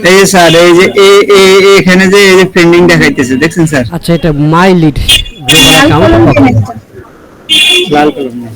এই যে স্যার এই যে এখানে যে এই যে পেন্ডিং দেখাইতেছে দেখছেন স্যার? আচ্ছা, এটা মাই লিড গ্লোবাল অ্যাকাউন্ট। ওকে। লাল কলম না।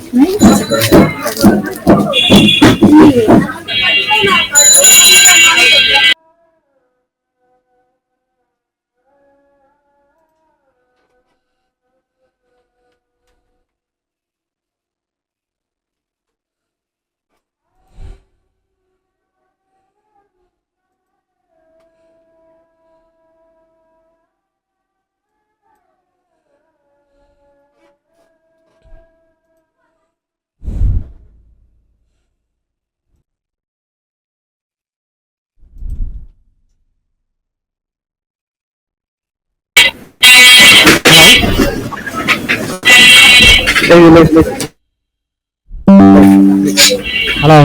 হ্যালো।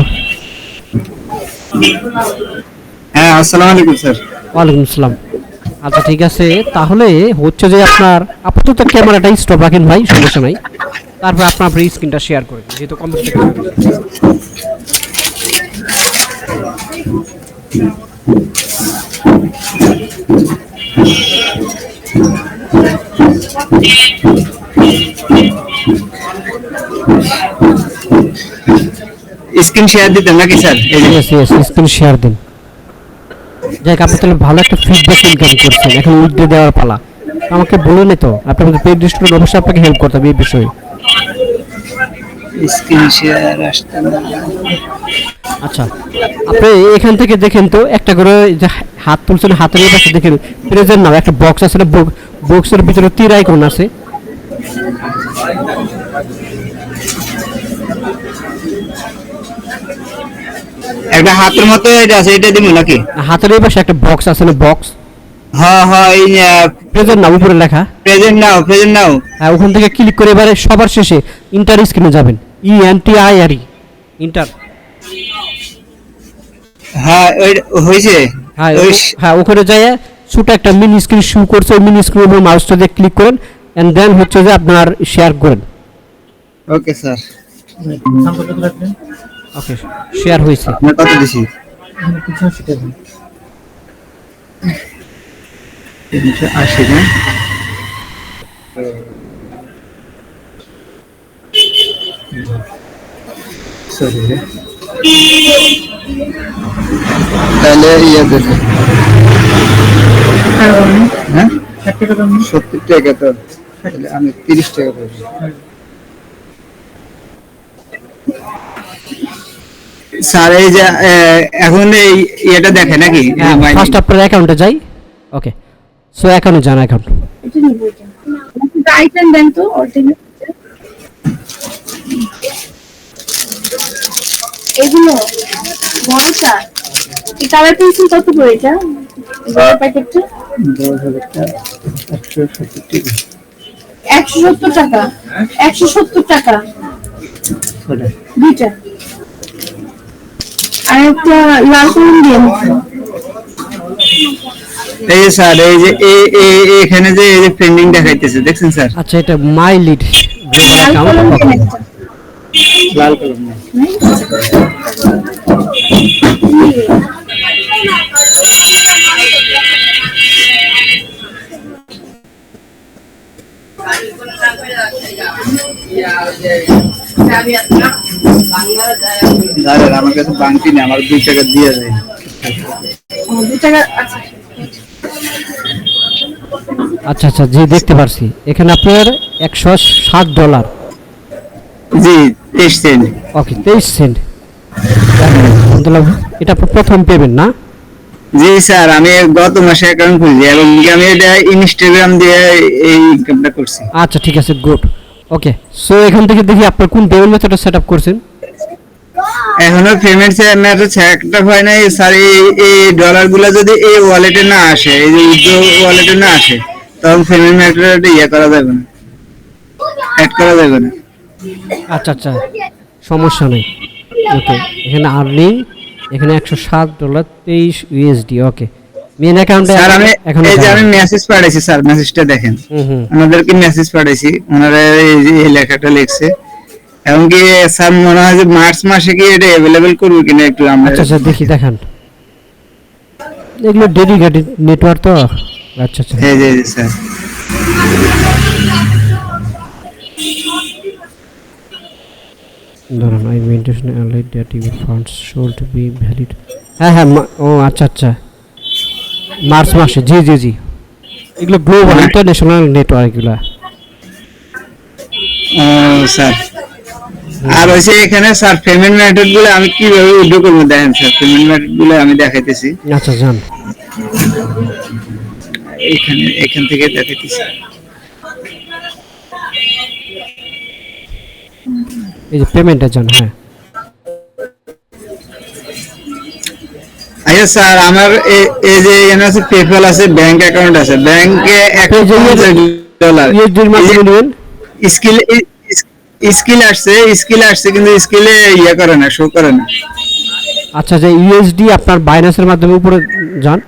হ্যাঁ, আসসালামু আলাইকুম স্যার। ওয়ালাইকুম আসসালাম। আচ্ছা ঠিক আছে, তাহলে হচ্ছে যে আপনার আপাতত ক্যামেরাটা স্টপ রাখেন ভাই, সমস্যা নাই। তারপর আপনার স্ক্রিনটা শেয়ার করে দিন, যেহেতু কম্পিউটার থেকে করতেছেন। স্ক্রিন শেয়ার দিতেন নাকি স্যার? এই যে ইয়েস ইয়েস, স্ক্রিন শেয়ার দিন। যাই হোক, আপনি তাহলে ভালো একটা ফিডব্যাক ইনকাম করছেন, এখন উইথড্র দেওয়ার পালা। তো আমাকে বলুন তো, আপনি আমাদের পেড স্টুডেন্ট, অবশ্যই আপনাকে হেল্প করতে হবে এই বিষয়ে। স্ক্রিন শেয়ার আসছে না। আচ্ছা, আপনি এখান থেকে দেখেন তো, একটা করে যে হাত তুলছেন, হাতের এই পাশে দেখেন প্রেজেন্ট নাও একটা বক্স আছে না, বক্সের ভিতরে তীর আইকন আছে। একটা হাতের মতো এটা আছে, এটা দিব নাকি? হাতের এই পাশে একটা বক্স আছে না, বক্স। হ্যাঁ হ্যাঁ, এই প্রেজেন্ট নাও উপরে লেখা। প্রেজেন্ট নাও, প্রেজেন্ট নাও। হ্যাঁ, ওখান থেকে ক্লিক করে এবারে সবার শেষে ইন্টার স্ক্রিনে যাবেন। ENTIRE, inter. হ্যাঁ ওই হইছে। হ্যাঁ ওই হ্যাঁ, ওখানে যায় ছোট একটা মিনি স্ক্রিন শো করছে, ওই মিনি স্ক্রিনের উপর মাউসটা দিয়ে ক্লিক করেন, এন্ড দেন হচ্ছে যে আপনার শেয়ার করেন। Okay sir. ওকে, শেয়ার হয়েছে। আপনার কত দিছি? 380 না? সরি রে। তাহলে ইয়ে দেখো। হ্যাঁ 70 টাকা তো, তাহলে আমি 30 টাকা পাবো। স্যার এই যে এখন এই এটা দেখে নাকি? হ্যাঁ, ফার্স্ট আপনার অ্যাকাউন্টে যাই। ওকে, সো অ্যাকাউন্টে যান, অ্যাকাউন্ট। এটা নিব এটা। আপনি আইটেম দেন তো অরিজিনাল। এগুলো বড়টা। এই কালার পেন্সিল কত করে এটা? বড় প্যাকেটটা 10,000 টাকা, 170 টাকা। 170 টাকা ওটা দুইটা। আর একটা লাল কলম দিয়ে এই যে স্যার এই যে এখানে যে এই যে পেন্ডিং দেখাইতেছে দেখছেন স্যার? আচ্ছা, এটা মাই লিড গ্লোবাল লাল অ্যাকাউন্ট। কলম ওকে। দিয়ে লাল কলম না। দাঁড়ান, আমার কাছে বাংটি নেই, আমার 2 টাকা দিয়ে যায়। 2 টাকা। আচ্ছা আচ্ছা আচ্ছা, জি দেখতে পারছি, এখানে আপনার $107। জি 23 সেন্ট। ওকে, 23 সেন্ট। এটা আপনার প্রথম পেমেন্ট না? জি স্যার, আমি গত মাসে অ্যাকাউন্ট খুলছি এবং আমি এটা ইনস্টাগ্রাম দিয়ে এই ইনকামটা করছি। আচ্ছা ঠিক আছে, গুড। ওকে, সো এখান থেকে দেখি আপনার কোন পেমেন্ট মেথডটা সেট আপ করছেন। এখনো পেমেন্ট মেথড একটা হয় নাই স্যার। এই ডলারগুলো যদি এই ওয়ালেটে না আসে, এই যে উইথড্র ওয়ালেটে না আসে, তখন পেমেন্ট মেথডটা ইয়ে করা যাবে না, অ্যাড করা যাবে না। আচ্ছা আচ্ছা, সমস্যা নেই। ওকে, এখানে আর্নিং, এখানে $107.23। ওকে, মেন অ্যাকাউন্টে স্যার আমি এখন এই যে আমি মেসেজ পাঠাইছি স্যার, মেসেজটা দেখেন। ওনাদেরকে মেসেজ পাঠাইছি, ওনারা এই যে এই লেখাটা লিখছে। এবং কি স্যার মনে হয় যে মার্চ মাসে কি এটা অ্যাভেলেবল করবে কিনা একটু আমরা। আচ্ছা আচ্ছা, দেখি দেখান। এগুলো ডেডিকেটেড নেটওয়ার্ক তো। আচ্ছা আচ্ছা। এই যে স্যার ধরুন I maintain online data your funds should be valid. হ্যাঁ হ্যাঁ ও আচ্ছা আচ্ছা, মার্চ মাসে, জি জি জি। এগুলো গ্লোবাল ইন্টারন্যাশনাল নেটওয়ার্ক এগুলা। ও স্যার, আর হচ্ছে এখানে স্যার পেমেন্ট মেথড গুলো আমি কিভাবে উইথড্র করবো দেখেন স্যার, পেমেন্ট মেথড গুলো আমি দেখাইতেছি আচ্ছা যান। এখান থেকে দেখাইতেছি। এই যে পেমেন্টটা যান। হ্যাঁ আচ্ছা স্যার, আমার এই যে এখানে আছে পেপ্যাল আছে, ব্যাংক অ্যাকাউন্ট আছে, ব্যাংকে $150 ইউএসডির মাধ্যমে নেবেন। স্কিল স্কিল আসছে কিন্তু স্কিলে ইয়ে করে না, শো করে না। আচ্ছা, যে ইউএসডি আপনার বাইন্যান্সের মাধ্যমে উপরে যান।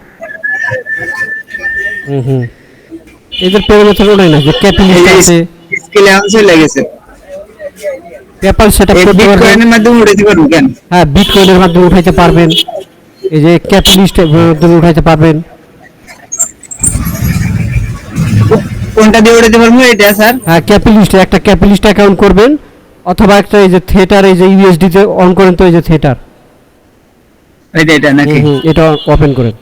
হুম এদের পেমেন্ট মেথড ওটাই না, যে ক্যাপিটাল আছে, স্কিলে আছে লেগেছে। পেপ্যাল সেটআপ এই করতে পারবেন। বিটকয়েনের মাধ্যমে উঠাইতে পারবো কেন? হ্যাঁ, বিটকয়েনের মাধ্যমে উঠাইতে পারবেন। এই যে ক্যাপিটালিস্টের মাধ্যমে উঠাইতে পারবেন। কোনটা দিয়ে উঠাইতে পারবো এটা স্যার? হ্যাঁ, ক্যাপিটালিস্ট, একটা ক্যাপিটালিস্ট অ্যাকাউন্ট করবেন, অথবা একটা এই যে থিয়েটার, এই যে ইউএসডি তে অন করেন তো, এই যে থিয়েটার, এটা নাকি? এটা ওপেন করেন।